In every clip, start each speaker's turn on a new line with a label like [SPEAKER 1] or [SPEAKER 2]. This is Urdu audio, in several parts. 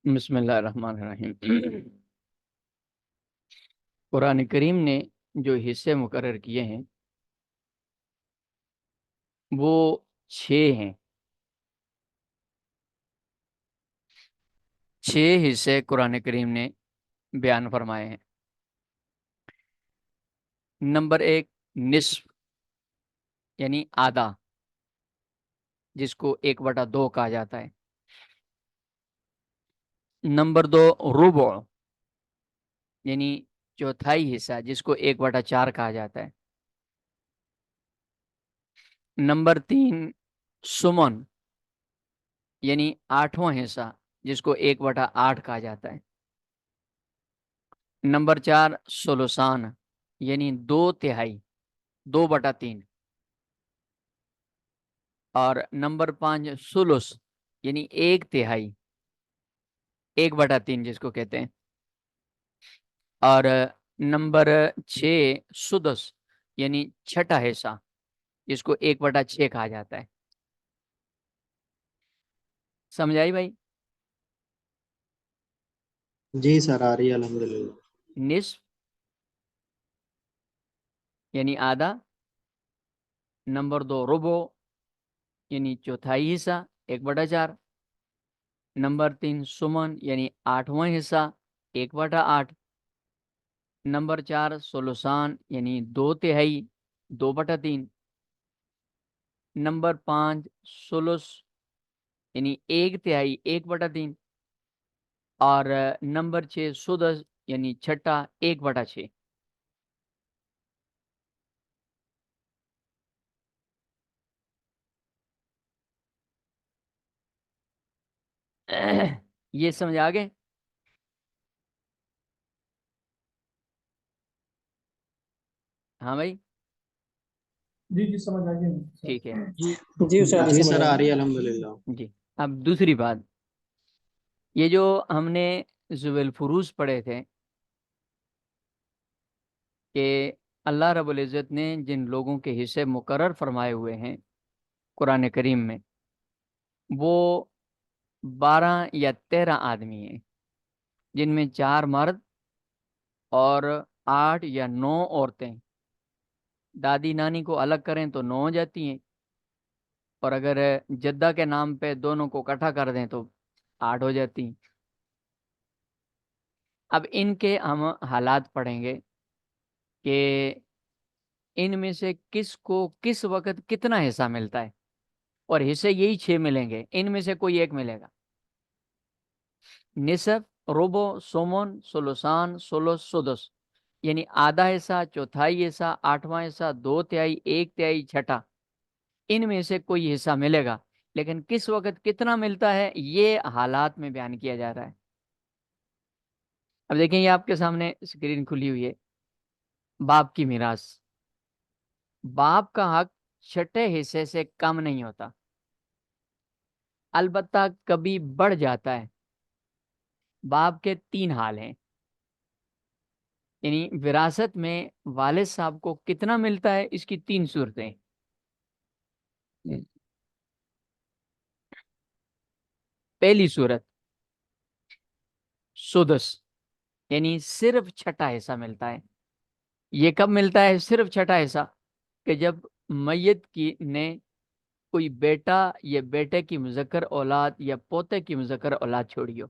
[SPEAKER 1] بسم اللہ الرحمن الرحیم۔ قرآن کریم نے جو حصے مقرر کیے ہیں وہ 6 ہیں۔ 6 حصے قرآن کریم نے بیان فرمائے ہیں۔ نمبر 1 نصف یعنی آدھا، جس کو 1/2 کہا جاتا ہے۔ نمبر 2 ربع یعنی چوتھائی حصہ، جس کو 1/4 کہا جاتا ہے۔ نمبر 3 سمن یعنی 8واں حصہ، جس کو 1/8 کہا جاتا ہے۔ نمبر 4 سلوسان یعنی 2/3، 2/3۔ اور نمبر 5 سلس یعنی 1/3، 1/3 جس کو کہتے ہیں۔ اور نمبر 6 سدس یعنی چھٹا حصہ، جس کو 1/6 کہا جاتا ہے۔ سمجھ آئی بھائی؟
[SPEAKER 2] جی سر آ رہی ہے الحمدللہ۔
[SPEAKER 1] نصف یعنی آدھا، نمبر 2 ربع یعنی چوتھائی حصہ 1/4، نمبر 3 سمن یعنی 8واں حصہ 1/8، نمبر 4 سلوسان یعنی 2/3، 2/3، نمبر 5 سلس یعنی 1/3، 1/3، اور نمبر 6 سدس یعنی چھٹا 1/6۔ یہ سمجھ آگے؟ ہاں بھائی
[SPEAKER 3] جی سمجھ آ گیا
[SPEAKER 1] ٹھیک ہے
[SPEAKER 3] جی سر
[SPEAKER 2] جی
[SPEAKER 3] سمجھ
[SPEAKER 2] سر
[SPEAKER 3] آ
[SPEAKER 2] آ رہی ہے
[SPEAKER 3] گیا۔
[SPEAKER 2] الحمدللہ۔
[SPEAKER 1] جی۔ اب دوسری بات، یہ جو ہم نے ذوی الفروز پڑھے تھے کہ اللہ رب العزت نے جن لوگوں کے حصے مقرر فرمائے ہوئے ہیں قرآن کریم میں، وہ 12 یا 13 آدمی ہیں، جن میں 4 مرد اور 8 یا 9 عورتیں۔ دادی نانی کو الگ کریں تو 9 ہو جاتی ہیں، اور اگر جدہ کے نام پہ دونوں کو اکٹھا کر دیں تو 8 ہو جاتی ہیں۔ اب ان کے ہم حالات پڑھیں گے کہ ان میں سے کس کو کس وقت کتنا حصہ ملتا ہے، اور حصے یہی 6 ملیں گے، ان میں سے کوئی ایک ملے گا۔ نصف، ربع، سومن، سلوسان، سلس، سدس یعنی آدھا حصہ، چوتھائی حصہ، 8واں حصہ، 2/3، 1/3، چھٹا، ان میں سے کوئی حصہ ملے گا، لیکن کس وقت کتنا ملتا ہے یہ حالات میں بیان کیا جا رہا ہے۔ اب دیکھیں یہ آپ کے سامنے اسکرین کھلی ہوئی ہے، باپ کی میراث۔ باپ کا حق چھٹے حصے سے کم نہیں ہوتا، البتہ کبھی بڑھ جاتا ہے۔ باپ کے 3 حال ہیں، یعنی وراثت میں والد صاحب کو کتنا ملتا ہے، اس کی 3 صورتیں۔ پہلی صورت سدس یعنی صرف چھٹا حصہ ملتا ہے۔ یہ کب ملتا ہے صرف چھٹا حصہ؟ کہ جب میت کی نے کوئی بیٹا یا بیٹے کی مذکر اولاد یا پوتے کی مذکر اولاد چھوڑی ہو،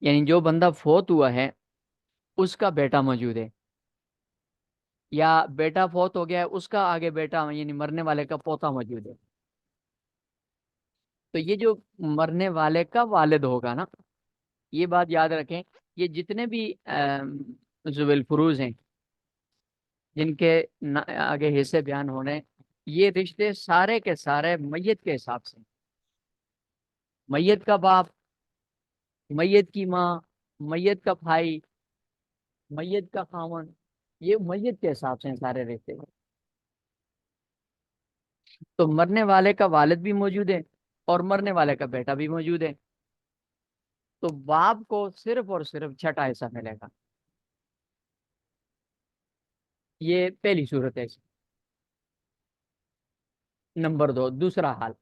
[SPEAKER 1] یعنی جو بندہ فوت ہوا ہے اس کا بیٹا موجود ہے، یا بیٹا فوت ہو گیا ہے اس کا آگے بیٹا یعنی مرنے والے کا پوتا موجود ہے، تو یہ جو مرنے والے کا والد ہوگا نا، یہ بات یاد رکھیں، یہ جتنے بھی ذوی الفروز ہیں جن کے آگے حصے بیان ہونے، یہ رشتے سارے کے سارے میت کے حساب سے، میت کا باپ، میت کی ماں، میت کا بھائی، میت کا خاوند، یہ میت کے حساب سے ہیں سارے رشتے۔ تو مرنے والے کا والد بھی موجود ہے اور مرنے والے کا بیٹا بھی موجود ہے، تو باپ کو صرف اور صرف چھٹا حصہ ملے گا۔ یہ پہلی صورت ہے۔ نمبر 2 دوسرا حال،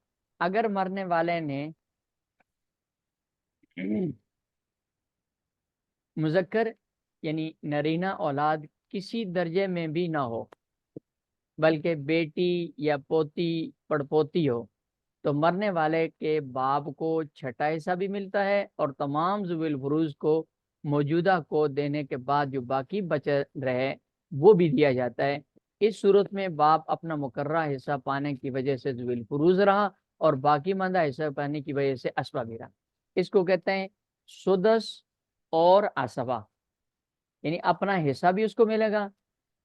[SPEAKER 1] اگر مرنے والے نے مذکر یعنی نرینہ اولاد کسی درجے میں بھی نہ ہو بلکہ بیٹی یا پوتی پڑپوتی ہو تو مرنے والے کے باپ کو چھٹا حصہ بھی ملتا ہے اور تمام ذوی الفروز کو موجودہ کو دینے کے بعد جو باقی بچے رہے وہ بھی دیا جاتا ہے۔ اس صورت میں باپ اپنا مقررہ حصہ پانے کی وجہ سے ذوی الفروز رہا اور باقی ماندہ حصہ پانے کی وجہ سے اسبہ بھی رہا۔ اس کو کہتے ہیں سدس اور اسبہ، یعنی اپنا حصہ بھی اس کو ملے گا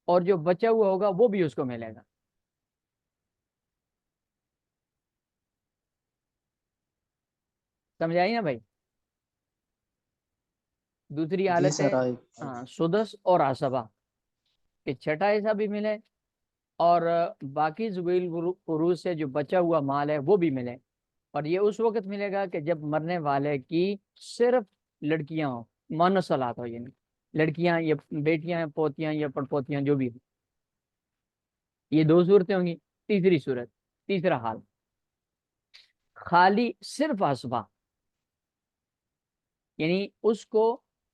[SPEAKER 1] اور جو بچا ہوا ہوگا وہ بھی اس کو ملے گا۔ سمجھ آئی نا بھائی؟ دوسری
[SPEAKER 2] جی
[SPEAKER 1] حالت ہے
[SPEAKER 2] سر آئی۔
[SPEAKER 1] سدس اور اسبہ، کہ چھٹا حصہ بھی ملے اور باقی ذوی الفروز سے جو بچا ہوا مال ہے وہ بھی ملے، اور یہ اس وقت ملے گا کہ جب مرنے والے کی صرف لڑکیاں ہوں، مؤنث اولاد ہو، یعنی لڑکیاں یا بیٹیاں پوتیاں یا پڑپوتیاں جو بھی ہوں۔ یہ دو صورتیں ہوں گی۔ تیسری صورت، تیسرا حال، خالی صرف اسبہ، یعنی اس کو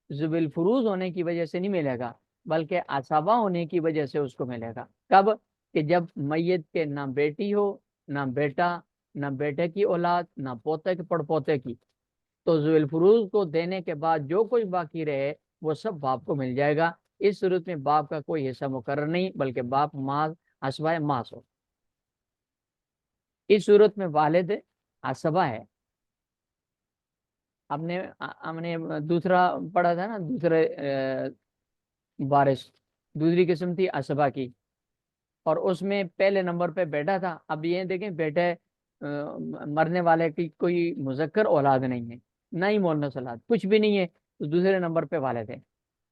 [SPEAKER 1] ذوی الفروز ہونے کی وجہ سے نہیں ملے گا بلکہ اسبہ ہونے کی وجہ سے اس کو ملے گا۔ کب؟ کہ جب میت کے نہ بیٹی ہو، نہ بیٹا، نہ بیٹے کی اولاد، نہ پوتے کے پڑپوتے کی، تو ذوی الفروز کو دینے کے بعد جو کچھ باقی رہے وہ سب باپ کو مل جائے گا۔ اس صورت میں باپ کا کوئی حصہ مقرر نہیں بلکہ باپ ماس اسبہ ماس ہو۔ اس صورت میں والد اسبہ ہے۔ ہم نے دوسرا پڑھا تھا نا، دوسرے وارث، دوسری قسم تھی اسبہ کی، اور اس میں پہلے نمبر پہ بیٹا تھا۔ اب یہ دیکھیں بیٹے مرنے والے کی کوئی مذکر اولاد نہیں ہے، نہ ہی مؤنث اولاد، کچھ بھی نہیں ہے، تو دوسرے نمبر پہ والد ہے۔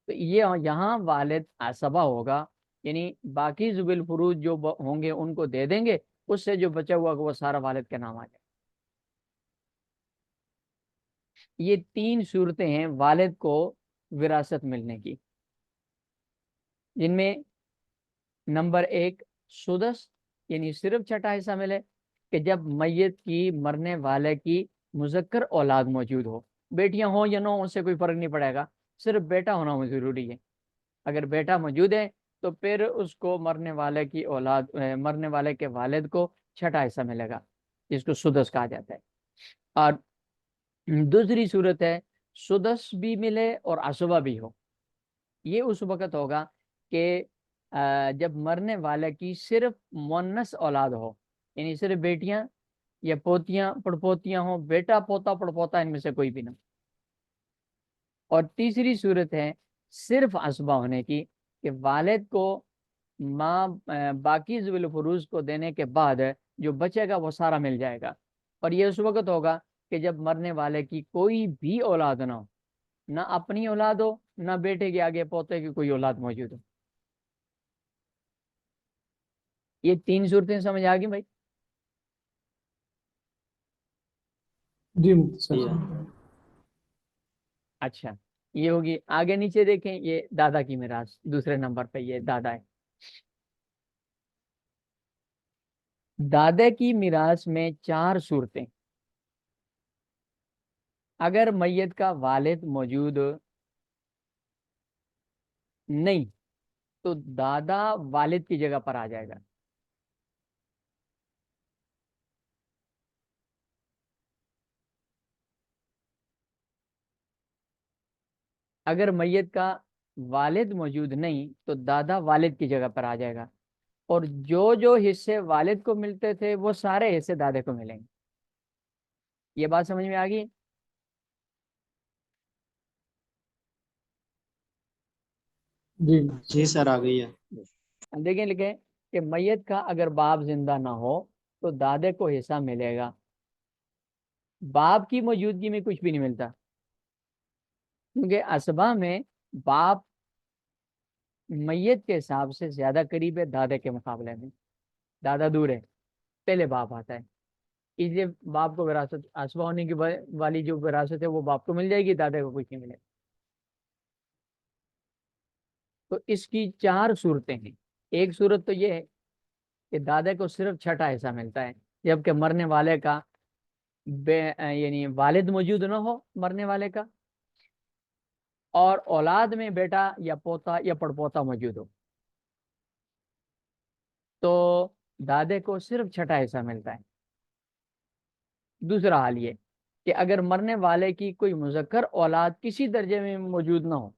[SPEAKER 1] تو یہ یہاں والد اسبہ ہوگا، یعنی باقی ذوی الفروز جو ہوں گے ان کو دے دیں گے، اس سے جو بچا ہوا وہ سارا والد کے نام آ جائے۔ یہ تین صورتیں ہیں والد کو وراثت ملنے کی، جن میں نمبر ایک سدس، یعنی صرف چھٹا حصہ ملے، کہ جب میت کی مرنے والے کی مذکر اولاد موجود ہو، بیٹیاں ہوں یا نہ ہوں اس سے کوئی فرق نہیں پڑے گا، صرف بیٹا ہونا ضروری ہے۔ اگر بیٹا موجود ہے تو پھر اس کو مرنے والے کی اولاد، مرنے والے کے والد کو چھٹا حصہ ملے گا، جس کو سدس کہا جاتا ہے۔ اور دوسری صورت ہے سدس بھی ملے اور اسبہ بھی ہو۔ یہ اس وقت ہوگا کہ جب مرنے والے کی صرف مؤنث اولاد ہو، یعنی صرف بیٹیاں یا پوتیاں پڑپوتیاں ہوں، بیٹا پوتا پڑپوتا ان میں سے کوئی بھی نہ۔ اور تیسری صورت ہے صرف اسبہ ہونے کی، کہ والد کو ماں باقی ذوی الفروز کو دینے کے بعد جو بچے گا وہ سارا مل جائے گا، اور یہ اس وقت ہوگا کہ جب مرنے والے کی کوئی بھی اولاد نہ ہو، نہ اپنی اولاد ہو، نہ بیٹے کے آگے پوتے کی کوئی اولاد موجود ہو۔ یہ تین صورتیں سمجھ آ گئی بھائی؟
[SPEAKER 3] جی مفتی
[SPEAKER 2] جی
[SPEAKER 3] صاحب۔
[SPEAKER 1] اچھا، یہ ہوگی۔ آگے نیچے دیکھیں، یہ دادا کی میراث دوسرے نمبر پہ، یہ دادا ہے۔ دادے کی میراث میں چار صورتیں۔ اگر میت کا والد موجود نہیں تو دادا والد کی جگہ پر آ جائے گا۔ اگر میت کا والد موجود نہیں تو دادا والد کی جگہ پر آ جائے گا، اور جو جو حصے والد کو ملتے تھے وہ سارے حصے دادے کو ملیں گے۔ یہ بات سمجھ میں آ گئی؟
[SPEAKER 3] جی
[SPEAKER 2] جی سر آ گئی ہے۔
[SPEAKER 1] دیکھیں لکھیں کہ میت کا اگر باپ زندہ نہ ہو تو دادے کو حصہ ملے گا۔ باپ کی موجودگی میں کچھ بھی نہیں ملتا، کیونکہ اسبہ میں باپ میت کے حساب سے زیادہ قریب ہے دادے کے مقابلے میں۔ دادا دور ہے، پہلے باپ آتا ہے، اس لیے باپ کو وراثت، اسبہ ہونے کی والی جو وراثت ہے وہ باپ کو مل جائے گی، دادے کو کچھ نہیں ملے گا۔ تو اس کی چار صورتیں ہیں۔ ایک صورت تو یہ ہے کہ دادے کو صرف چھٹا حصہ ملتا ہے، جبکہ مرنے والے کا یعنی والد موجود نہ ہو مرنے والے کا، اور اولاد میں بیٹا یا پوتا یا پڑپوتا موجود ہو تو دادے کو صرف چھٹا حصہ ملتا ہے۔ دوسرا حال یہ کہ اگر مرنے والے کی کوئی مذکر اولاد کسی درجے میں موجود نہ ہو،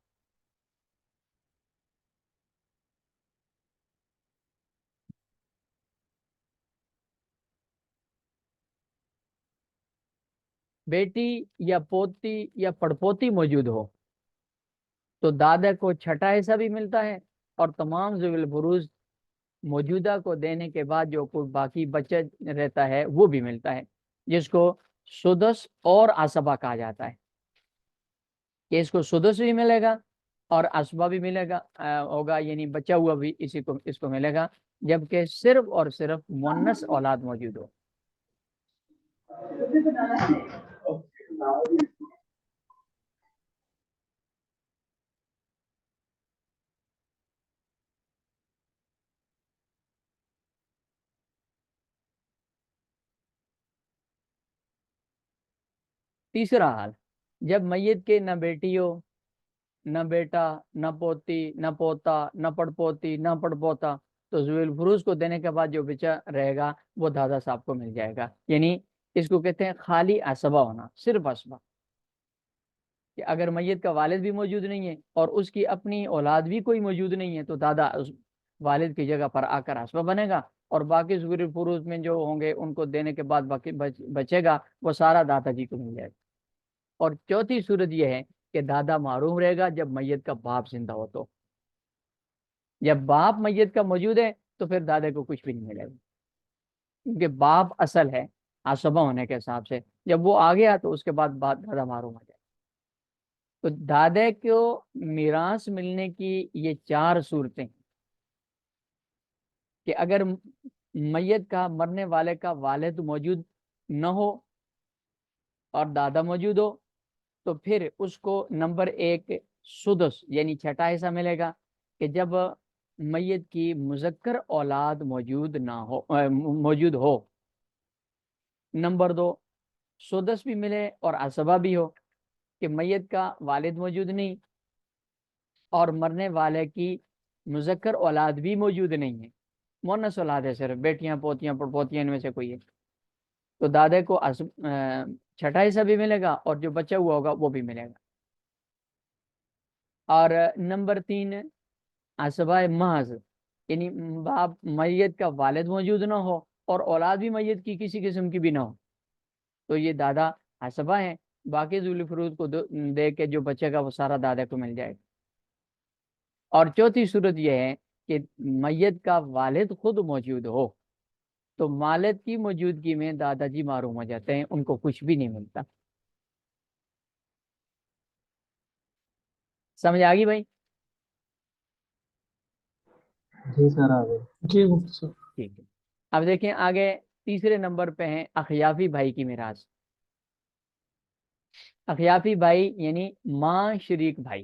[SPEAKER 1] بیٹی یا پوتی یا پڑپوتی موجود ہو، تو دادا کو چھٹا حصہ بھی ملتا ہے اور تمام ذوی الفروض موجودہ کو دینے کے بعد جو کوئی باقی بچت رہتا ہے وہ بھی ملتا ہے، جس کو سدس اور عصبہ کہا جاتا ہے کہ اس کو سدس بھی ملے گا اور عصبہ بھی ملے گا ہوگا، یعنی بچا ہوا بھی اس کو ملے گا، جبکہ صرف اور صرف مؤنث اولاد موجود ہو۔ تیسرا حال، جب میت کے نہ بیٹی ہو، نہ بیٹا، نہ پوتی، نہ پوتا، نہ پڑپوتی، نہ پڑپوتا، تو ذوی الفروض کو دینے کے بعد جو بچہ رہے گا وہ دادا صاحب کو مل جائے گا، یعنی اس کو کہتے ہیں خالی عصبہ ہونا، صرف عصبہ، کہ اگر میت کا والد بھی موجود نہیں ہے اور اس کی اپنی اولاد بھی کوئی موجود نہیں ہے تو دادا اس والد کی جگہ پر آ کر عصبہ بنے گا، اور باقی ذوی الفروض میں جو ہوں گے ان کو دینے کے بعد باقی بچے گا وہ سارا دادا جی کو مل جائے گا۔ اور چوتھی صورت یہ ہے کہ دادا معروم رہے گا جب میت کا باپ زندہ ہو، تو جب باپ میت کا موجود ہے تو پھر دادے کو کچھ بھی نہیں ملے گا، کیونکہ باپ اصل ہے عصبہ ہونے کے حساب سے، جب وہ آ گیا تو اس کے بعد دادا معروم ہو جائے۔ تو دادے کو میراث ملنے کی یہ چار صورتیں، کہ اگر میت کا مرنے والے کا والد موجود نہ ہو اور دادا موجود ہو تو پھر اس کو نمبر ایک سدس یعنی چھٹا حصہ ملے گا، کہ جب میت کی مذکر اولاد موجود ہو۔ نمبر دو، سدس بھی ملے اور عصبہ بھی ہو، کہ میت کا والد موجود نہیں اور مرنے والے کی مذکر اولاد بھی موجود نہیں ہے، مونس اولاد ہے، صرف بیٹیاں پوتیاں پڑپوتیاں ان میں سے کوئی ہے، تو دادے کو چھٹا حصہ بھی ملے گا اور جو بچا ہوا ہوگا وہ بھی ملے گا۔ اور نمبر تین، عصبہ محض، یعنی باپ میت کا والد موجود نہ ہو اور اولاد بھی میت کی کسی قسم کی بھی نہ ہو، تو یہ دادا عصبہ ہے، باقی ذوی الفروض کو دے کے جو بچے گا وہ سارا دادا کو مل جائے گا۔ اور چوتھی صورت یہ ہے کہ میت کا والد خود موجود ہو، تو والد کی موجودگی میں دادا جی معروم ہو جاتے ہیں، ان کو کچھ بھی نہیں ملتا۔ سمجھ آ گئی بھائی؟
[SPEAKER 2] جی سر آ گئے۔
[SPEAKER 3] جی مفتی صاحب۔
[SPEAKER 1] ٹھیک ہے، اب دیکھیں آگے تیسرے نمبر پہ ہیں اخیافی بھائی کی میراث۔ اخیافی بھائی یعنی ماں شریک بھائی۔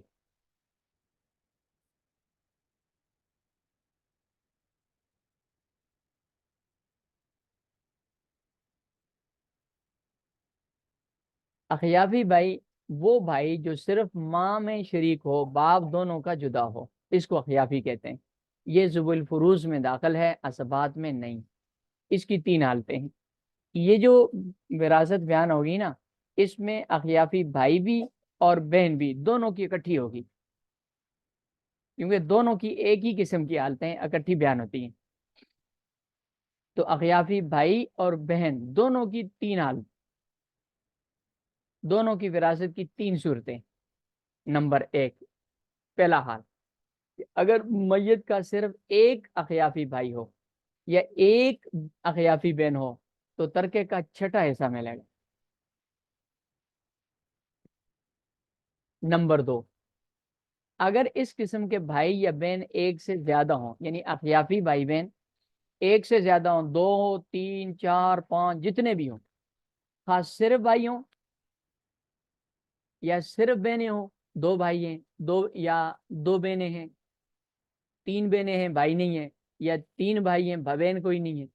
[SPEAKER 1] اخیافی بھائی وہ بھائی جو صرف ماں میں شریک ہو، باپ دونوں کا جدا ہو، اس کو اخیافی کہتے ہیں۔ یہ ذوی الفروض میں داخل ہے، عصبات میں نہیں۔ اس کی تین حالتیں ہیں۔ یہ جو وراثت بیان ہوگی نا، اس میں اخیافی بھائی بھی اور بہن بھی دونوں کی اکٹھی ہوگی، کیونکہ دونوں کی ایک ہی قسم کی حالتیں اکٹھی بیان ہوتی ہیں۔ تو اخیافی بھائی اور بہن دونوں کی تین حالت، دونوں کی وراثت کی تین صورتیں۔ نمبر ایک، پہلا حال، اگر میت کا صرف ایک اخیافی بھائی ہو یا ایک اخیافی بہن ہو تو ترکے کا چھٹا حصہ ملے گا۔ نمبر دو، اگر اس قسم کے بھائی یا بہن ایک سے زیادہ ہوں، یعنی اخیافی بھائی بہن ایک سے زیادہ ہوں، دو، تین، چار، پانچ، جتنے بھی ہوں، خاص صرف بھائی ہوں یا صرف بہنیں ہوں، دو بھائی ہیں، دو یا دو بہنیں ہیں، تین بہنیں ہیں بھائی نہیں ہے، یا تین بھائی ہیں بہن کوئی نہیں ہے،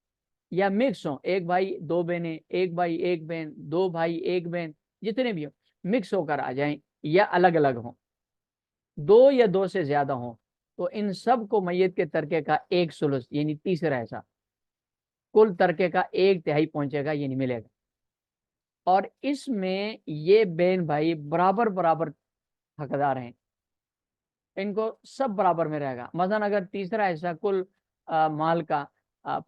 [SPEAKER 1] یا مکس ہوں، ایک بھائی دو بہنیں، ایک بھائی ایک بہن، دو بھائی ایک بہن، جتنے بھی ہوں مکس ہو کر آ جائیں یا الگ الگ ہوں، دو یا دو سے زیادہ ہوں تو ان سب کو میت کے ترکے کا ایک ثلث یعنی تیسرا حصہ، کل ترکے کا ایک تہائی پہنچے گا یعنی ملے گا. اور اس میں یہ بہن بھائی برابر برابر حقدار ہیں، ان کو سب برابر میں رہے گا. مثلا اگر تیسرا حصہ کل مال کا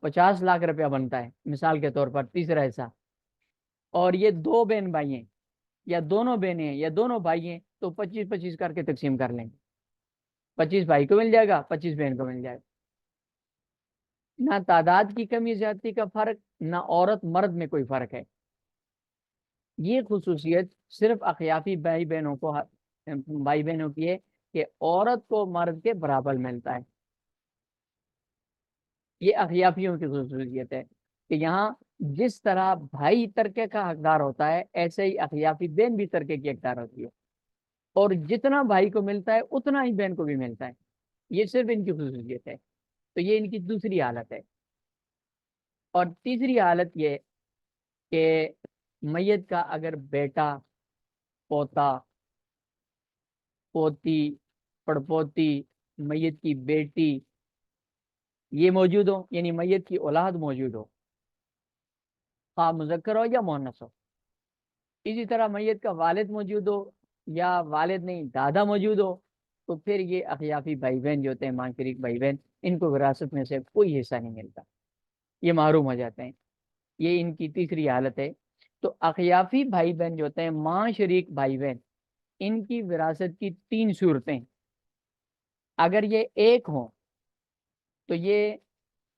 [SPEAKER 1] 50 لاکھ روپیہ بنتا ہے مثال کے طور پر تیسرا حصہ، اور یہ دو بہن بھائی ہیں یا دونوں بہنیں ہیں یا دونوں بھائی ہیں، تو 25-25 کر کے تقسیم کر لیں گے. 25 بھائی کو مل جائے گا، 25 بہن کو مل جائے گا. نہ تعداد کی کمی زیادتی کا فرق، نہ عورت مرد میں کوئی فرق ہے. یہ خصوصیت صرف اخیافی بھائی بہنوں کی ہے کہ عورت کو مرد کے برابر ملتا ہے. یہ اخیافیوں کی خصوصیت ہے کہ یہاں جس طرح بھائی ترکے کا حقدار ہوتا ہے ایسے ہی اخیافی بہن بھی ترکے کی حقدار ہوتی ہے، اور جتنا بھائی کو ملتا ہے اتنا ہی بہن کو بھی ملتا ہے. یہ صرف ان کی خصوصیت ہے. تو یہ ان کی دوسری حالت ہے. اور تیسری حالت یہ کہ میت کا اگر بیٹا، پوتا، پوتی، پڑپوتی، میت کی بیٹی یہ موجود ہو، یعنی میت کی اولاد موجود ہو، خواہ مذکر ہو یا مؤنث ہو. اسی طرح میت کا والد موجود ہو یا والد نہیں دادا موجود ہو، تو پھر یہ اخیافی بھائی بہن جو ہوتے ہیں، ماں شریک بھائی بہن، ان کو وراثت میں سے کوئی حصہ نہیں ملتا، یہ محروم ہو جاتے ہیں. یہ ان کی تیسری حالت ہے. تو اخیافی بھائی بہن جو ہوتے ہیں، ماں شریک بھائی بہن، ان کی وراثت کی 3 صورتیں. اگر یہ ایک ہوں تو یہ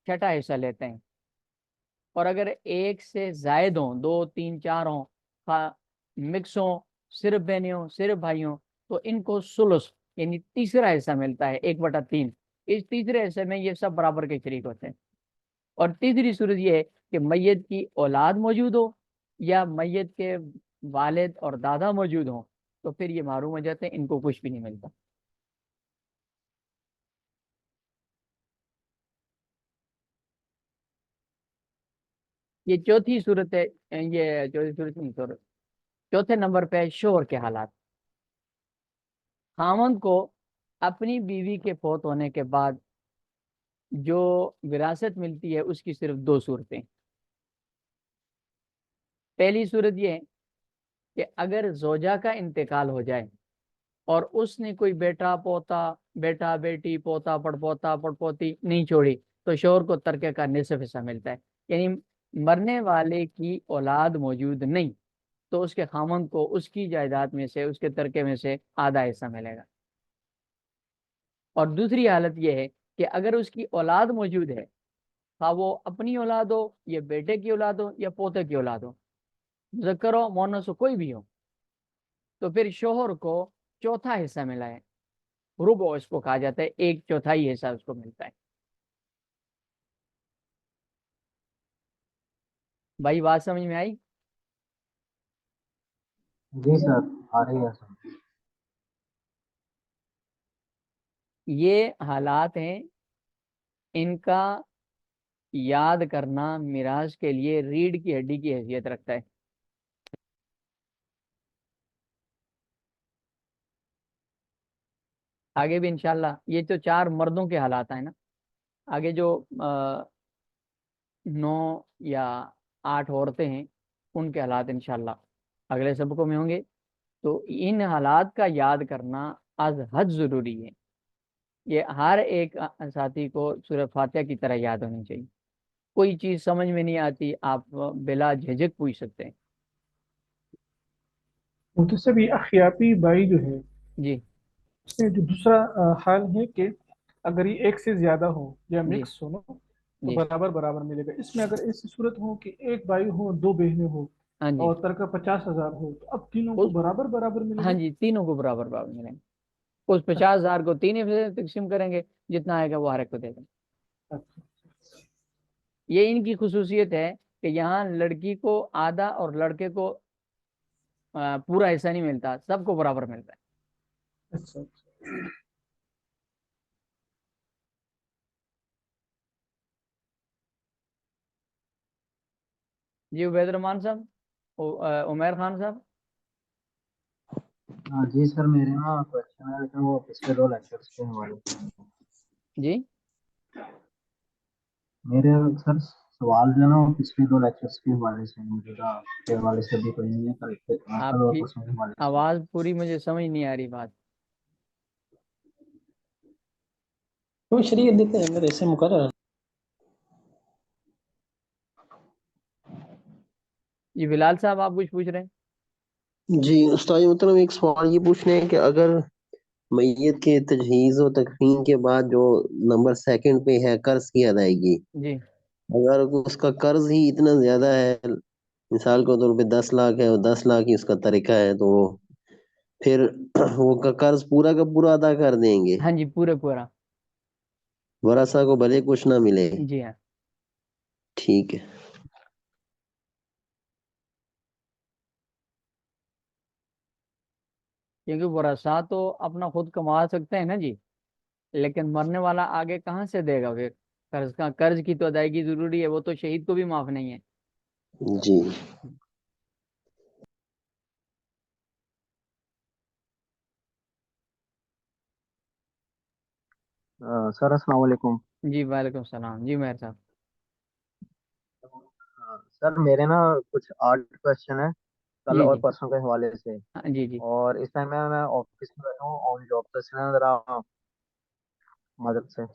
[SPEAKER 1] چھٹا حصہ لیتے ہیں، اور اگر ایک سے زائد ہوں، 2 3 4 ہوں، مکس ہوں، صرف بہنیں ہوں صرف بھائی ہوں، تو ان کو ثلث یعنی تیسرا حصہ ملتا ہے 1/3. اس تیسرے حصے میں یہ سب برابر کے شریک ہوتے ہیں. اور تیسری صورت یہ ہے کہ میت کی اولاد موجود ہو یا میت کے والد اور دادا موجود ہوں، تو پھر یہ محروم ہو جاتے ہیں، ان کو کچھ بھی نہیں ملتا. یہ چوتھی صورت ہے. یہ چوتھی صورت نہیں، چوتھے نمبر پہ شوہر کے حالات. خاوند کو اپنی بیوی کے فوت ہونے کے بعد جو وراثت ملتی ہے اس کی صرف 2 صورتیں. پہلی صورت یہ ہے کہ اگر زوجہ کا انتقال ہو جائے اور اس نے کوئی بیٹا بیٹی پوتا پڑپوتی نہیں چھوڑی، تو شوہر کو ترکے کا نصف حصہ ملتا ہے. یعنی مرنے والے کی اولاد موجود نہیں تو اس کے خاوند کو اس کی جائیداد میں سے، اس کے ترکے میں سے آدھا حصہ ملے گا. اور دوسری حالت یہ ہے کہ اگر اس کی اولاد موجود ہے، خواہ وہ اپنی اولاد ہو یا بیٹے کی اولاد ہو یا پوتے کی اولاد ہو، مذکر ہو مؤنث ہو کوئی بھی ہو، تو پھر شوہر کو چوتھا حصہ ملا ہے. ربع اس کو کہا جاتا ہے، 1/4 حصہ اس کو ملتا ہے. بھائی بات سمجھ میں آئی؟
[SPEAKER 2] جی سر، آ رہی ہے سر.
[SPEAKER 1] یہ حالات ہیں، ان کا یاد کرنا میراث کے لیے ریڑھ کی ہڈی کی حیثیت رکھتا ہے. آگے بھی انشاءاللہ یہ تو 4 مردوں کے حالات ہیں نا، آگے جو 9 یا 8 عورتیں ہیں ان کے حالات انشاءاللہ اگلے سبقوں میں ہوں گے. تو ان حالات کا یاد کرنا از حد ضروری ہے. یہ ہر ایک ساتھی کو سورہ فاتحہ کی طرح یاد ہونی چاہیے. کوئی چیز سمجھ میں نہیں آتی آپ بلا جھجک پوچھ سکتے ہیں.
[SPEAKER 3] منتصب یہ اخیاپی بھائی جو ہے،
[SPEAKER 1] جی
[SPEAKER 3] اس میں جو دوسرا حال ہے کہ اگر یہ ایک سے زیادہ ہو یا
[SPEAKER 1] جی
[SPEAKER 3] مکس ہو نا تو
[SPEAKER 1] جی
[SPEAKER 3] برابر برابر ملے گا. اس میں اگر ایسی صورت ہو کہ ایک بھائی ہو 2 بہنیں ہو
[SPEAKER 1] ہاں جی.
[SPEAKER 3] اور ترکہ 50,000 ہو، تو اب تینوں کو
[SPEAKER 1] اس
[SPEAKER 3] برابر برابر ملے
[SPEAKER 1] ہاں
[SPEAKER 3] گا.
[SPEAKER 1] جی تینوں کو برابر برابر ملیں گے. اس 50,000 کو 3 حصے تقسیم کریں گے، جتنا آئے گا وہ ہر ایک کو دے دیں.
[SPEAKER 3] اچھا.
[SPEAKER 1] یہ ان کی خصوصیت ہے کہ یہاں لڑکی کو آدھا اور لڑکے کو پورا حصہ نہیں ملتا، سب کو برابر ملتا ہے.
[SPEAKER 3] اچھا.
[SPEAKER 1] جی عبید الرحمان صاحب، عمیر خان صاحب.
[SPEAKER 2] ہاں جی سر، میرے نا کوشچن ہے لیکن وہ پچھلے 2 لیکچرز کے حوالے سے ہیں۔
[SPEAKER 1] جی
[SPEAKER 2] میرے سر سوال جو ہے نا وہ پچھلے 2 لیکچرز کے حوالے سے ہیں، موجودہ کے حوالے سے بھی کوئی نہیں ہے، کل
[SPEAKER 1] آپ
[SPEAKER 2] اور
[SPEAKER 1] کی
[SPEAKER 2] پرسوں کے حوالے سے۔
[SPEAKER 1] آواز پوری مجھے سمجھ نہیں آ رہی بات.
[SPEAKER 4] تو شریعت دیتے ہیں میرے سے مقرر.
[SPEAKER 1] جی بلال صاحب آپ کچھ پوچھ رہے ہیں؟
[SPEAKER 4] جی استاد محترم، ایک سوال یہ پوچھنے ہیں کہ اگر میت کے تجہیز و تکفین کے بعد جو نمبر سیکنڈ پہ ہے قرض کی ادائیگی،
[SPEAKER 1] جی
[SPEAKER 4] اگر اس کا قرض ہی اتنا زیادہ ہے، مثال کے طور پہ 10 لاکھ ہے اور 10 لاکھ ہی اس کا طریقہ ہے، تو پھر وہ کا قرض پورا کا پورا ادا کر دیں گے،
[SPEAKER 1] ہاں جی پورا.
[SPEAKER 4] ورثہ کو بھلے کچھ نہ ملے؟
[SPEAKER 1] جی ہاں.
[SPEAKER 4] ٹھیک ہے.
[SPEAKER 1] کیونکہ ورثاء تو اپنا خود کما سکتے ہیں نا جی، لیکن مرنے والا آگے کہاں سے دے گا پھر؟ قرض کی تو ادائیگی ضروری ہے، وہ تو شہید کو بھی معاف نہیں ہے.
[SPEAKER 4] جی
[SPEAKER 2] سر السلام علیکم۔
[SPEAKER 1] جی وعلیکم السلام. جی مہر صاحب.
[SPEAKER 2] سر میرے نا کچھ 8 کوشچن ہیں کل
[SPEAKER 1] جی
[SPEAKER 2] اور
[SPEAKER 1] جی
[SPEAKER 2] پرسوں کے حوالے سے،
[SPEAKER 1] ہاں جی جی
[SPEAKER 2] اور اس ٹائم میں آفس میں بیٹھا ہوں آن جاب، تو اس لیے ذرا مدد سے۔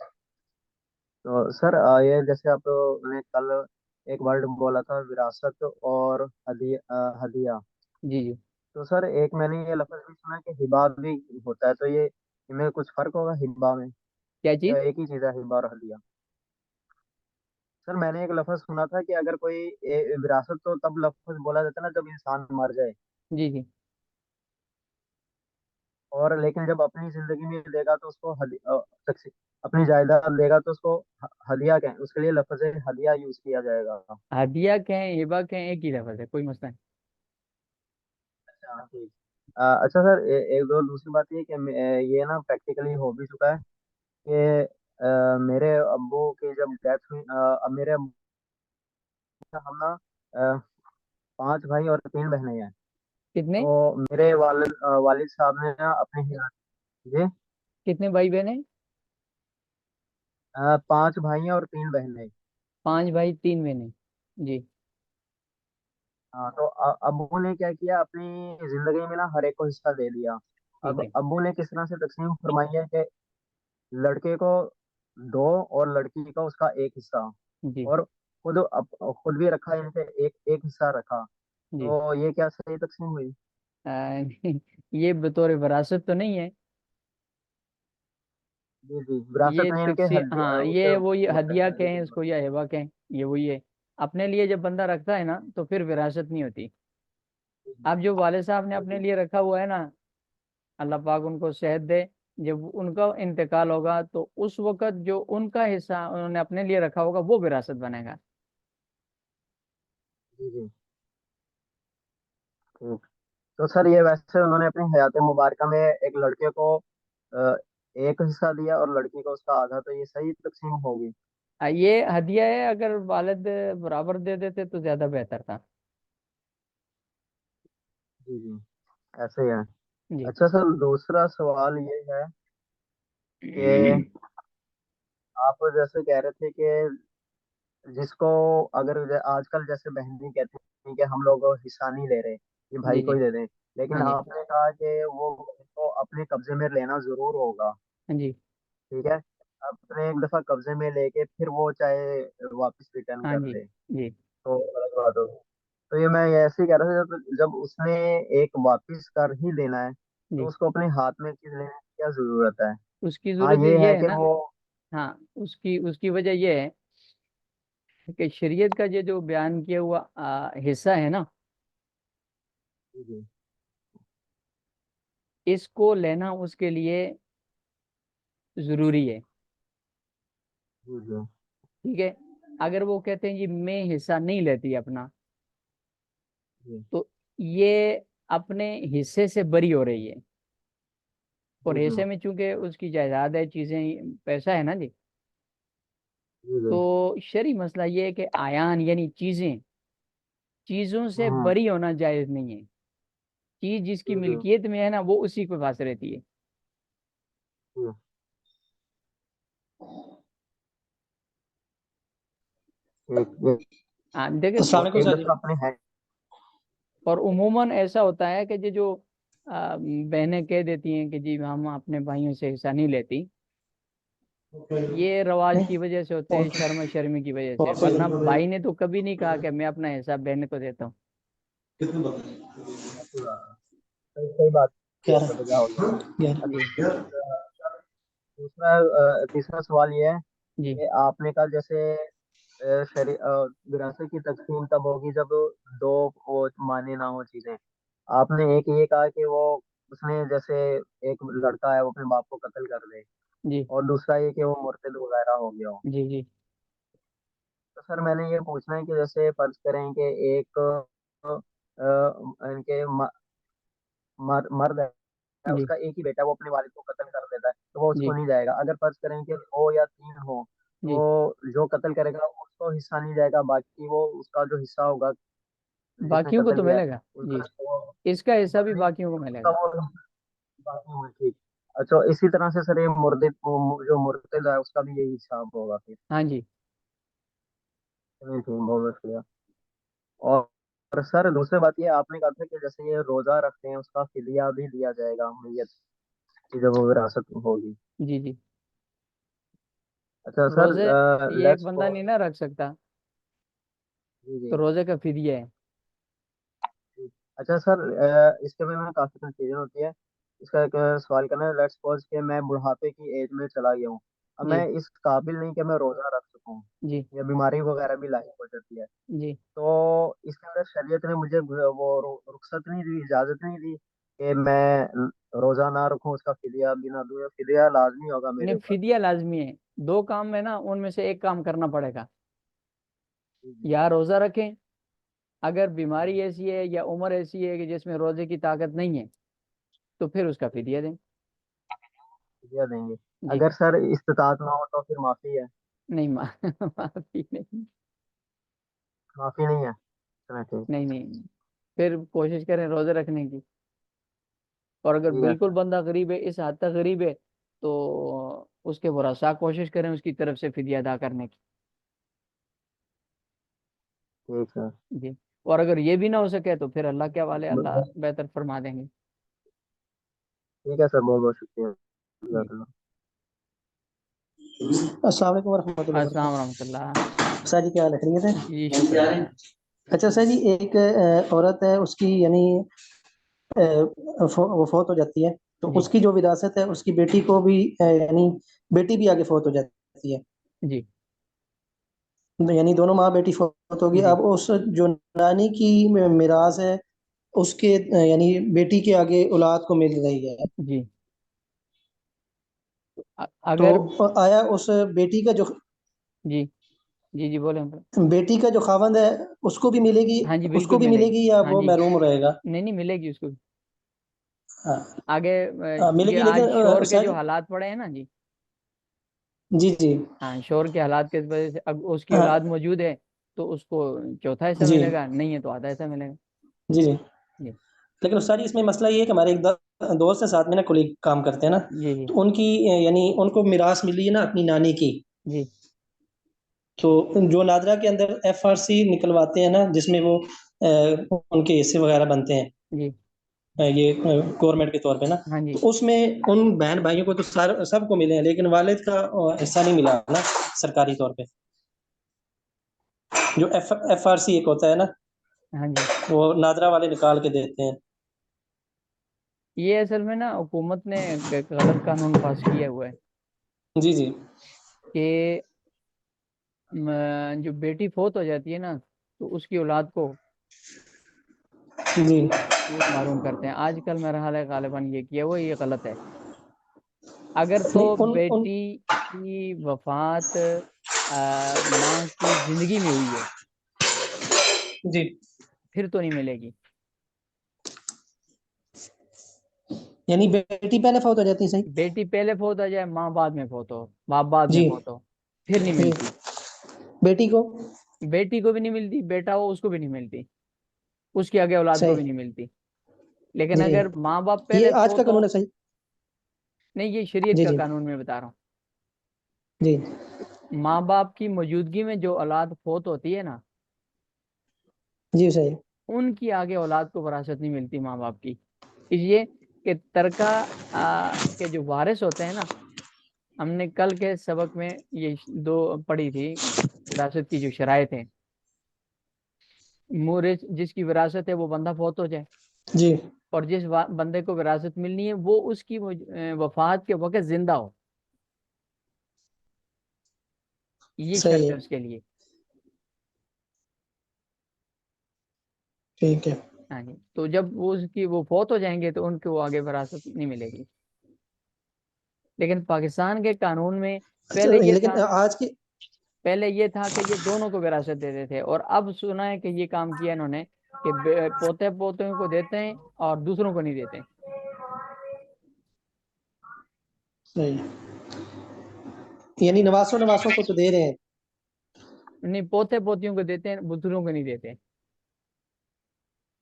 [SPEAKER 2] تو سر یہ جیسے آپ نے کل ایک ورڈ بولا تھا وراثت اور ہدیہ،
[SPEAKER 1] جی جی.
[SPEAKER 2] تو سر ایک میں نے یہ لفظ بھی سنا کہ ہبا بھی ہوتا ہے، تو یہ ان میں کچھ فرق ہوگا ہبا میں،
[SPEAKER 1] کیا
[SPEAKER 2] یا
[SPEAKER 1] چیز؟
[SPEAKER 2] ایک ہی چیز ہے ہبا اور ہدیہ؟ سر میں نے ایک لفظ سنا تھا کہ اگر کوئی وراثت تو تب لفظ بولا جاتا ہے نا جب انسان مر جائے،
[SPEAKER 1] جی جی.
[SPEAKER 2] اور لیکن جب اپنی زندگی میں دے گا تو اس کو اپنی جائیداد دے گا تو اس کو ہدیہ کہیں، اس کے لیے لفظ ہدیہ یوز کیا جائے گا۔
[SPEAKER 1] ہدیہ کہیں ہبا کہیں ایک ہی لفظ ہے، کوئی مسئلہ نہیں.
[SPEAKER 2] اچھا ٹھیک۔ اچھا سر، ایک دو دوسری بات یہ کہ یہ نا پریکٹیکلی ہو بھی چکا ہے کہ میرے ابو کی جب ڈیتھ ہوئی، اب میرے ابو ہم نا 5 بھائی اور 3 بہنیں ہیں،
[SPEAKER 1] کتنے
[SPEAKER 2] تو میرے والد صاحب نے نا اپنے جی
[SPEAKER 1] کتنے بھائی بہن ہیں؟
[SPEAKER 2] 5 بھائی اور 3 بہنیں۔
[SPEAKER 1] 5 بھائی 3 بہنیں. جی
[SPEAKER 2] ہاں تو ابو نے کیا کیا، اپنی زندگی میں نا ہر ایک کو حصہ دے دیا۔ اب
[SPEAKER 1] ٹھیک ہے.
[SPEAKER 2] ابو نے کس طرح سے تقسیم فرمائی ہے کہ لڑکے کو 2 اور لڑکی کا اس کا 1 حصہ،
[SPEAKER 1] جی
[SPEAKER 2] اور خود بھی رکھا ہے کہ ایک ایک حصہ رکھا،
[SPEAKER 1] جی.
[SPEAKER 2] تو یہ کیا صحیح تقسیم ہوئی؟
[SPEAKER 1] آ، یہ بطور وراثت تو نہیں ہے.
[SPEAKER 2] جی جی، وراثت
[SPEAKER 1] یہ
[SPEAKER 2] نہیں ان کے
[SPEAKER 1] تقسیم ہاں
[SPEAKER 2] اسے
[SPEAKER 1] یہ وہی ہدیہ
[SPEAKER 2] مستحق ہے
[SPEAKER 1] کہیں اس کو یا ہبا کہیں، یہ وہی ہے. اپنے لیے جب بندہ رکھتا ہے نا تو پھر وراثت نہیں ہوتی. اب جو والد صاحب نے اپنے لیے رکھا ہوا ہے نا، اللہ پاک ان کو صحت دے، جب ان کا انتقال ہوگا تو اس وقت جو ان کا حصہ انہوں نے اپنے لیے رکھا ہوگا وہ وراثت بنے گا.
[SPEAKER 2] جی جی ٹھیک۔ تو سر یہ ویسے انہوں نے اپنی حیات مبارکہ میں ایک لڑکے کو 1 حصہ دیا اور لڑکی کو اس کا آدھا، تو یہ صحیح تقسیم ہوگی؟
[SPEAKER 1] یہ ہدیہ ہے، اگر والد برابر دے دیتے تو زیادہ بہتر تھا.
[SPEAKER 2] جی جی ایسے ہی ہے۔
[SPEAKER 1] جی
[SPEAKER 2] اچھا سر، دوسرا سوال یہ ہے کہ آپ جیسے کہہ رہے تھے کہ جس کو اگر آج کل جیسے بہنیں کہتے ہیں کہ ہم لوگ حصہ نہیں لے رہے، یہ
[SPEAKER 1] جی
[SPEAKER 2] بھائی کو
[SPEAKER 1] جی.
[SPEAKER 2] ہی دے دیں،
[SPEAKER 1] ہاں
[SPEAKER 2] لیکن
[SPEAKER 1] جی
[SPEAKER 2] آپ نے کہا کہ وہ اس کو اپنے قبضے میں لینا ضرور ہوگا،
[SPEAKER 1] ہاں جی
[SPEAKER 2] ٹھیک ہے؟ اپنے ایک دفعہ قبضے میں لے کے پھر وہ چاہے واپس ریٹرن
[SPEAKER 1] ہاں
[SPEAKER 2] کر
[SPEAKER 1] جی
[SPEAKER 2] دے
[SPEAKER 1] جی.
[SPEAKER 2] تو غلط بات ہوگی۔ تو یہ میں ایسے ہی کہہ رہا تھا، جب اس نے ایک واپس کر ہی دینا ہے تو
[SPEAKER 1] جی
[SPEAKER 2] اس کو اپنے ہاتھ میں چیز لینے کی کیا ضرورت ہے؟
[SPEAKER 1] اس کی
[SPEAKER 2] ہاں
[SPEAKER 1] ضرورت
[SPEAKER 2] یہ ہے
[SPEAKER 1] یہ ہے
[SPEAKER 2] کہ
[SPEAKER 1] نا.
[SPEAKER 2] وہ
[SPEAKER 1] ہاں اس کی وجہ یہ ہے کہ شریعت کا یہ جو بیان کیا ہوا حصہ ہے نا،
[SPEAKER 2] جی جی
[SPEAKER 1] اس کو لینا اس کے لیے ضروری ہے.
[SPEAKER 2] جی جی
[SPEAKER 1] ٹھیک ہے. اگر وہ کہتے ہیں جی میں حصہ نہیں لیتی اپنا،
[SPEAKER 2] جی
[SPEAKER 1] تو یہ اپنے حصے سے بری ہو رہی ہے. اور
[SPEAKER 2] جی جی
[SPEAKER 1] حصے میں چونکہ اس کی جائیداد ہے، چیزیں پیسہ ہے نا جی،
[SPEAKER 2] جی جی
[SPEAKER 1] تو شرعی مسئلہ یہ ہے کہ آیان یعنی چیزوں سے
[SPEAKER 2] ہاں
[SPEAKER 1] بری ہونا جائز نہیں ہے. چیز جس کی
[SPEAKER 2] جی
[SPEAKER 1] ملکیت میں ہے نا وہ اسی کے پاس رہتی ہے.
[SPEAKER 2] جی ٹھیک.
[SPEAKER 1] ہاں دیکھیں
[SPEAKER 3] السلام علیکم
[SPEAKER 2] ایک
[SPEAKER 3] سر جی.
[SPEAKER 2] دوسرا اپنے ہے.
[SPEAKER 1] اور عموماً ایسا ہوتا ہے کہ جو بہنیں کہہ دیتی ہیں کہ جی ہم اپنے بھائیوں سے حصہ نہیں لیتی, یہ رواج کی وجہ سے ہوتے ہیں, شرم شرمی کی وجہ سے, ورنہ بھائی نے تو کبھی نہیں کہا کہ میں اپنا حصہ بہن کو دیتا ہوں.
[SPEAKER 2] صحیح بات ہے, کیا ہو گیا.
[SPEAKER 1] جی
[SPEAKER 2] دوسرا تیسرا سوال یہ ہے
[SPEAKER 1] جی
[SPEAKER 2] کہ آپ نے کہا جیسے وراثت کی تقسیم تب ہوگی جب دو وہ مانے نہ ہو چیزیں. آپ نے ایک یہ کہا کہ وہ اس نے جیسے ایک لڑکا ہے وہ اپنے باپ کو قتل کر دے,
[SPEAKER 1] جی
[SPEAKER 2] اور دوسرا یہ کہ وہ مرتد وغیرہ ہو گیا ہو.
[SPEAKER 1] جی جی
[SPEAKER 2] تو سر میں نے یہ پوچھنا ہے کہ جیسے فرض کریں کہ ایک ان کے مرد ہے, اس
[SPEAKER 1] جی
[SPEAKER 2] کا ایک ہی بیٹا, وہ اپنے والد کو قتل کر دیتا ہے تو وہ اس
[SPEAKER 1] جی
[SPEAKER 2] کو نہیں جائے گا. اگر فرض کریں کہ دو یا تین ہو
[SPEAKER 1] جی
[SPEAKER 2] تو جو قتل کرے گا اس کو حصہ نہیں جائے گا, باقی وہ اس کا جو حصہ ہوگا جس نے
[SPEAKER 1] باقیوں کو
[SPEAKER 2] قتل
[SPEAKER 1] تو
[SPEAKER 2] کیا
[SPEAKER 1] ملے
[SPEAKER 2] ہے
[SPEAKER 1] گا.
[SPEAKER 2] اس
[SPEAKER 1] جی
[SPEAKER 2] کا وہ
[SPEAKER 1] اس کا حصہ بھی
[SPEAKER 2] نہیں,
[SPEAKER 1] باقیوں کو
[SPEAKER 2] اس
[SPEAKER 1] ملے
[SPEAKER 2] کا
[SPEAKER 1] گا.
[SPEAKER 2] وہ باقی میں ٹھیک. اچھا, اسی طرح سے سر یہ جو مرتد ہے اس کا بھی یہی حساب ہوگا پھر.
[SPEAKER 1] ہاں جی
[SPEAKER 2] چلیے ٹھیک, بہت بہت شکریہ. اور سر دوسری بات یہ آپ نے کہا تھا کہ جیسے یہ روزہ رکھتے ہیں اس کا فدیہ بھی دیا جائے گا میت کی جب وہ وراثت ہوگی.
[SPEAKER 1] جی جی
[SPEAKER 2] اچھا سر,
[SPEAKER 1] روزے یہ ایک
[SPEAKER 2] لیٹس
[SPEAKER 1] بندہ نہیں نہ رکھ سکتا,
[SPEAKER 2] جی
[SPEAKER 1] تو
[SPEAKER 2] جی
[SPEAKER 1] روزے کا فدیہ ہے.
[SPEAKER 2] جی. اچھا سر, اس کے میں کافی کنفیوژن ہوتی ہے. اس کا ایک سوال کرنا ہے. لیٹس سپوز کہ میں بڑھاپے کی ایج میں چلا گیا ہوں, اب
[SPEAKER 1] جی
[SPEAKER 2] میں اس قابل نہیں کہ میں روزہ رکھ سکوں,
[SPEAKER 1] جی
[SPEAKER 2] یا بیماری وغیرہ بھی لاحق ہو جاتی ہے,
[SPEAKER 1] جی
[SPEAKER 2] تو اس کے اندر شریعت نے مجھے وہ رخصت نہیں دی, اجازت نہیں دی کہ میں روزہ نہ رکھوں, اس کا فدیہ بھی نہ دوں, یا فدیہ لازمی ہوگا میرے
[SPEAKER 1] نہیں,
[SPEAKER 2] اوپر.
[SPEAKER 1] فدیہ لازمی ہے. دو کام میں نا ان میں سے ایک کام کرنا پڑے گا.
[SPEAKER 2] جی جی
[SPEAKER 1] یا روزہ رکھیں, اگر بیماری ایسی ہے یا عمر ایسی ہے کہ جس میں روزے کی طاقت نہیں ہے تو پھر اس کا فدیہ دیں.
[SPEAKER 2] فدیہ دیں گے.
[SPEAKER 1] جی
[SPEAKER 2] اگر سر استطاعت نہ ہو تو پھر معافی ہے.
[SPEAKER 1] نہیں معافی نہیں.
[SPEAKER 2] معافی نہیں ہے. چلیں ٹھیک.
[SPEAKER 1] نہیں نہیں, پھر کوشش کریں روزے رکھنے کی. اور اگر
[SPEAKER 2] ٹھیک ہے
[SPEAKER 1] بالکل
[SPEAKER 2] سر.
[SPEAKER 1] بندہ غریب ہے, اس حد تک غریب ہے, تو اس کے ورثاء کوشش کریں اس کی طرف سے فدیہ ادا کرنے کی.
[SPEAKER 2] ٹھیک سر.
[SPEAKER 1] جی, اور اگر یہ بھی نہ ہو سکے تو پھر اللہ کے حوالے, اللہ بہتر فرما دیں گے.
[SPEAKER 2] ٹھیک ہے سر, بہت بہت شکریہ.
[SPEAKER 1] جی,
[SPEAKER 2] جزاک اللہ.
[SPEAKER 3] السلام علیکم ورحمۃ اللہ
[SPEAKER 1] السلام
[SPEAKER 3] وبرکاتہ.
[SPEAKER 1] ورحمۃ اللہ.
[SPEAKER 3] سر جی کیا حال ہے, خیریت
[SPEAKER 1] جی شکر
[SPEAKER 3] ہے؟
[SPEAKER 1] اللہ.
[SPEAKER 3] اچھا سر جی, ایک عورت ہے, اس کی یعنی وہ فوت ہو جاتی ہے, تو
[SPEAKER 1] جی
[SPEAKER 3] اس کی جو وراثت ہے اس کی بیٹی کو بھی یعنی بیٹی بھی آگے فوت ہو جاتی ہے,
[SPEAKER 1] جی
[SPEAKER 3] یعنی دونوں ماں بیٹی فوت ہوگی.
[SPEAKER 1] جی
[SPEAKER 3] اب اس جو نانی کی میراث ہے اس کے یعنی بیٹی کے آگے اولاد کو مل رہی ہے,
[SPEAKER 1] جی
[SPEAKER 3] تو
[SPEAKER 1] اگر
[SPEAKER 3] آیا اس بیٹی کا جو
[SPEAKER 1] جی جی جی بولیں.
[SPEAKER 3] بیٹی کا جو خاوند ہے اس کو بھی ملے گی,
[SPEAKER 1] ہاں جی
[SPEAKER 3] اس کو
[SPEAKER 1] بالکل
[SPEAKER 3] بھی
[SPEAKER 1] ملے
[SPEAKER 3] ملے
[SPEAKER 1] گی.
[SPEAKER 3] گی, یا
[SPEAKER 1] ہاں
[SPEAKER 3] وہ
[SPEAKER 1] جی,
[SPEAKER 3] محروم رہے گا؟
[SPEAKER 1] نہیں نہیں ملے گی اس کو.
[SPEAKER 3] ہاں
[SPEAKER 1] آگے
[SPEAKER 3] ملے
[SPEAKER 1] چونکہ
[SPEAKER 3] گی,
[SPEAKER 1] آج
[SPEAKER 3] لیکن
[SPEAKER 1] شور کے
[SPEAKER 3] سر
[SPEAKER 1] جو حالات پڑے ہیں نا جی,
[SPEAKER 3] جی جی
[SPEAKER 1] ہاں شور کے حالات کی وجہ سے اب اس کی
[SPEAKER 3] ہاں
[SPEAKER 1] اولاد موجود ہے تو اس کو چوتھا حصہ
[SPEAKER 3] جی
[SPEAKER 1] ملے گا, نہیں ہے تو آدھا حصہ ملے گا.
[SPEAKER 3] جی جی
[SPEAKER 1] جی
[SPEAKER 3] لیکن سر اس میں مسئلہ یہ ہے کہ ہمارے ایک دوست ہیں ساتھ میں نا, کولیگ کام کرتے ہیں نا,
[SPEAKER 1] جی جی
[SPEAKER 3] تو ان کی یعنی ان کو میراث ملی ہے نا اپنی نانی کی,
[SPEAKER 1] جی
[SPEAKER 3] تو جو نادرا کے اندر ایف آر سی نکلواتے ہیں نا, جس میں وہ ان کے حصے وغیرہ بنتے ہیں,
[SPEAKER 1] جی
[SPEAKER 3] یہ گورنمنٹ کے طور پہ نا,
[SPEAKER 1] ہاں جی
[SPEAKER 3] تو اس میں ان بہن بھائیوں کو تو سب کو ملے ہیں, لیکن والد کا حصہ نہیں ملا نا سرکاری طور پہ. جو ایف آر سی ایک ہوتا ہے نا,
[SPEAKER 1] ہاں جی,
[SPEAKER 3] وہ نادرا والے نکال کے دیتے ہیں.
[SPEAKER 1] یہ اصل میں نا حکومت نے ایک غلط قانون پاس کیا ہوا ہے
[SPEAKER 3] جی جی
[SPEAKER 1] کہ جو بیٹی فوت ہو جاتی ہے نا تو اس کی اولاد کو
[SPEAKER 3] جی
[SPEAKER 1] معلوم کرتے ہیں. آج کل میرا حال ہے غالباً یہ کیا وہ یہ غلط ہے. اگر تو
[SPEAKER 3] نہیں ان
[SPEAKER 1] بیٹی کی وفات ماں کی زندگی میں ہوئی ہے
[SPEAKER 3] جی
[SPEAKER 1] پھر تو نہیں ملے گی.
[SPEAKER 3] یعنی بیٹی پہلے فوت ہو جاتی ہے, صحیح؟
[SPEAKER 1] بیٹی پہلے فوت ہو جائے, ماں بعد میں فوت ہو, باپ بعد میں
[SPEAKER 3] جی
[SPEAKER 1] فوت ہو, پھر نہیں
[SPEAKER 3] جی
[SPEAKER 1] ملتی.
[SPEAKER 3] بیٹی کو
[SPEAKER 1] بیٹی کو بھی نہیں ملتی, بیٹا ہو اس کو بھی نہیں ملتی, اس کی آگے اولاد کو
[SPEAKER 3] صحیح
[SPEAKER 1] بھی نہیں ملتی. لیکن
[SPEAKER 3] جی
[SPEAKER 1] اگر ماں باپ
[SPEAKER 3] یہ
[SPEAKER 1] پہلے
[SPEAKER 3] آج کا
[SPEAKER 1] فوت ہو،
[SPEAKER 3] قانون ہے صحیح؟
[SPEAKER 1] نہیں یہ شریعت
[SPEAKER 3] جی
[SPEAKER 1] کا
[SPEAKER 3] جی
[SPEAKER 1] قانون میں بتا رہا ہوں،
[SPEAKER 3] جی
[SPEAKER 1] ماں باپ کی موجودگی میں جو اولاد فوت ہوتی ہے نا،
[SPEAKER 3] جی صحیح
[SPEAKER 1] ان کی آگے اولاد کو وراثت نہیں ملتی ماں باپ کی، اس لیے کہ ترکہ کے جو وارث ہوتے ہیں نا، ہم نے کل کے سبق میں یہ دو پڑھی تھی وراثت کی جو شرائط ہیں، مورث جس کی وراثت ہے وہ بندہ فوت ہو جائے،
[SPEAKER 3] جی
[SPEAKER 1] اور جس بندے کو وراثت ملنی ہے وہ اس کی وفات کے وقت زندہ ہو، یہ
[SPEAKER 3] صحیح
[SPEAKER 1] شرط ہے
[SPEAKER 3] ہے
[SPEAKER 1] اس کے لیے۔
[SPEAKER 3] ٹھیک ہے
[SPEAKER 1] ہاں جی، تو جب وہ اس کی وہ فوت ہو جائیں گے تو ان کو آگے وراثت نہیں ملے گی۔ لیکن پاکستان کے قانون میں پہلے یہ
[SPEAKER 3] لیکن
[SPEAKER 1] تھا،
[SPEAKER 3] آج کی
[SPEAKER 1] پہلے یہ تھا کہ یہ دونوں کو وراثت دیتے تھے، اور اب سنا ہے کہ یہ کام کیا انہوں نے کہ پوتے پوتوں کو دیتے ہیں اور دوسروں کو نہیں دیتے۔
[SPEAKER 3] صحیح، یعنی نواسوں نواسوں کو تو دے رہے ہیں۔
[SPEAKER 1] نہیں، پوتے پوتیوں کو دیتے ہیں، دوسروں کو نہیں دیتے،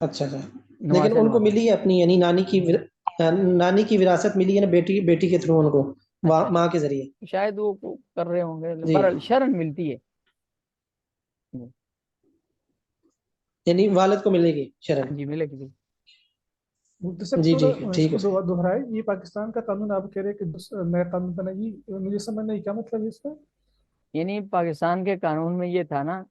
[SPEAKER 3] اچھا اچھا، لیکن
[SPEAKER 1] نواسے
[SPEAKER 3] ان کو
[SPEAKER 1] نواسوں
[SPEAKER 3] ملی ہے اپنی، یعنی نانی کی وراثت ملی ہے نا، بیٹی بیٹی کے تھرو ان کو،
[SPEAKER 1] اچھا
[SPEAKER 3] ماں کے ذریعے۔
[SPEAKER 1] شاید وہ کر رہے ہوں گے،
[SPEAKER 3] جی
[SPEAKER 1] پر شرن ملتی ہے۔
[SPEAKER 3] یعنی والد کو ملے گی شرن۔
[SPEAKER 1] ہاں جی، ملے گی۔
[SPEAKER 5] مختصر
[SPEAKER 3] جی
[SPEAKER 5] تھوڑا
[SPEAKER 3] ٹھیک ہے
[SPEAKER 5] اس
[SPEAKER 3] ٹھیک
[SPEAKER 5] کو
[SPEAKER 3] ہے سر۔
[SPEAKER 5] دہرائے، یہ پاکستان کا قانون آپ کہہ رہے ہیں کہ نیا قانون بنا، یہ مجھے سمجھ نہیں کیا مطلب ہے اس کا؟
[SPEAKER 1] یعنی پاکستان کے قانون میں یہ تھا نا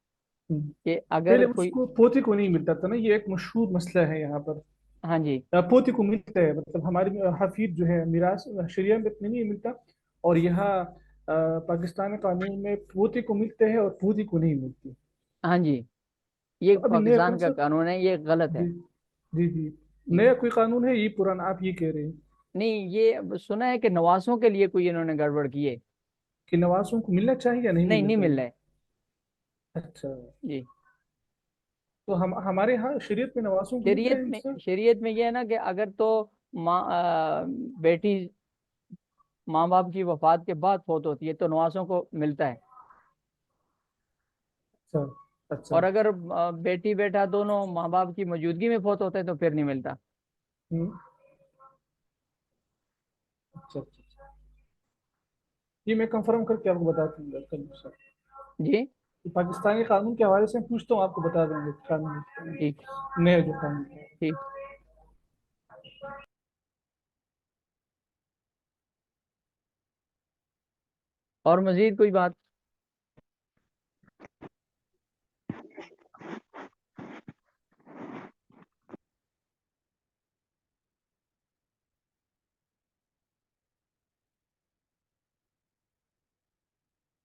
[SPEAKER 1] کہ
[SPEAKER 5] پہلے
[SPEAKER 1] اگر
[SPEAKER 5] اس
[SPEAKER 1] کوئی،
[SPEAKER 5] کو پوتے کو نہیں ملتا تھا نا، یہ ایک مشہور مسئلہ ہے یہاں پر۔
[SPEAKER 1] ہاں جی
[SPEAKER 5] پوتے کو ملتا ہے، مطلب ہماری حفیظ جو ہے میراث شریعہ میں نہیں ملتا، اور یہاں پاکستان قانون میں پوتے کو ملتے ہیں اور پوتی کو نہیں ملتی۔
[SPEAKER 1] ہاں جی، یہ
[SPEAKER 5] تو ابھی نیا کون
[SPEAKER 1] پاکستان کا
[SPEAKER 5] سا؟
[SPEAKER 1] قانون ہے، یہ غلط ہے۔
[SPEAKER 5] جی جی جی،
[SPEAKER 1] جی
[SPEAKER 5] نیا کوئی قانون ہے یہ پرانا آپ یہ کہہ رہے ہیں
[SPEAKER 1] نہیں، یہ سنا ہے کہ نواسوں کے لیے کوئی انہوں نے گڑبڑ کی ہے۔
[SPEAKER 5] کہ نوازوں کو ملنا چاہیے یا نہیں
[SPEAKER 1] نہیں،
[SPEAKER 5] ملنا
[SPEAKER 1] نہیں مل
[SPEAKER 5] چاہیے؟
[SPEAKER 1] رہا ہے۔
[SPEAKER 5] اچھا،
[SPEAKER 1] جی،
[SPEAKER 5] تو ہمارے ہاں شریعت میں نوازوں کو ملتا ہے ان سے؟
[SPEAKER 1] شریعت میں یہ ہے نا کہ اگر تو ماں بیٹی ماں باپ کی وفات کے بعد فوت ہوتی ہے تو نواسوں کو ملتا ہے،
[SPEAKER 5] اچھا اچھا،
[SPEAKER 1] اور اگر بیٹی بیٹا دونوں ماں باپ کی موجودگی میں فوت ہوتے ہیں تو پھر نہیں ملتا۔
[SPEAKER 5] ہوں، اچھا اچھا اچھا۔ یہ میں کنفرم کر کے آپ کو بتاتا ہوں کل سر۔
[SPEAKER 1] جی
[SPEAKER 5] پاکستانی قانون کے حوالے سے پوچھتا ہوں، آپ کو بتا دیں گے قانون
[SPEAKER 1] ٹھیک
[SPEAKER 5] نیا جو قانون ہے۔
[SPEAKER 1] ٹھیک۔ اور مزید کوئی بات؟